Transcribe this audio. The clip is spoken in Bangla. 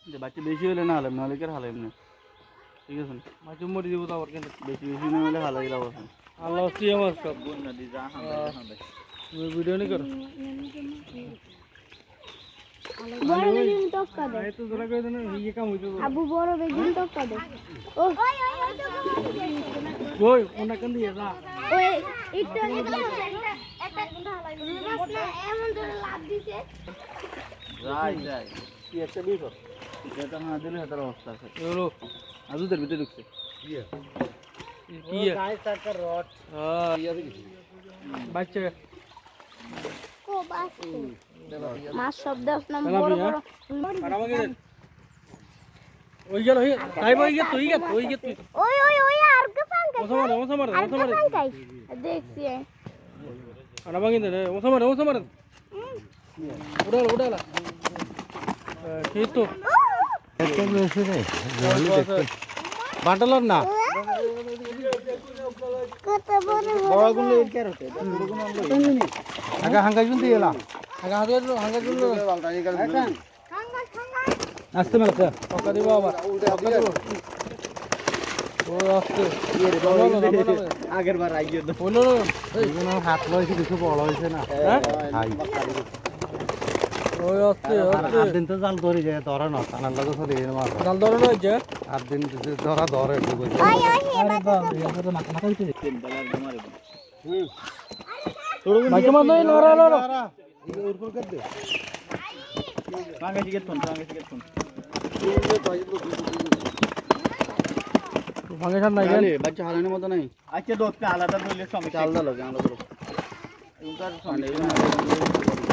যে বাচ্চা বেশি হলে না হালাম নাহলে কি আর হালাইম না ঠিক আছে মাঝে মরে দিব তো আবার কিন্তু বেশি বেশি না হলে হালাই লাভ আছে আল্লাহ হচ্ছে আমার সব তুমি ভিডিও নি করো বড় বেগুন টক্কা দে এই তো জোড়া করে দেন এই কাম হইতো আবু বড় বেগুন টক্কা দে ও ওই ওনা কান দিয়ে যা ওই একটু একটা রুবাস না এমন ধরে লাভ দিছে যাই কি একটা বিপদ এটা না দিলে হাতার অবস্থা আছে হলো আজুদের ভিতরে ঢুকছে কি গায় সাকার রড হ্যাঁ বাচ্চা কো বাস মাছ শব্দ না বড় বড় আমাকে দেন ওই গেল তাই বই গে তুই ওই ওই ওই আর কে পাঙ্কা ওসা মার পাঙ্কাই দেখছি আমাকে দেন ওসা মার উড়ালা কি তো এত বেশি রে বান্ডালার না কত বড় বড়গুলো এর কি আর হতে বড়গুলো আনলো আগা হাঙ্গা জুন দিয়েলা আগা হাঙ্গা জুল হাঙ্গা আসতে মেলা টাকা দিব আবার ও আস্তে আগের বার আইয়ে দাও বলো এইগুলো হাত লইছে কিছু বড় হইছে না হাই ওই আস্তে আর দিন তো জাল ধরে যায় ধরে না কানার লাগে ধরে এর মাছ ডাল ধরে না যে আর দিন ধরা ধরে ডুবে ওই ওই আরে বাপ রে এটা তো মাথা হইছে ভাই কেমন নয় লড়া উরপুর কর দে কাঙ্গে সিগেট ফোন ফাঙ্গেশন নাই গেলে বাচ্চা হালানোর মতো নাই আচ্ছা দোস্ত আলাদা ধরলে সমস্যা আলাদা লাগে আলাদা এগুলো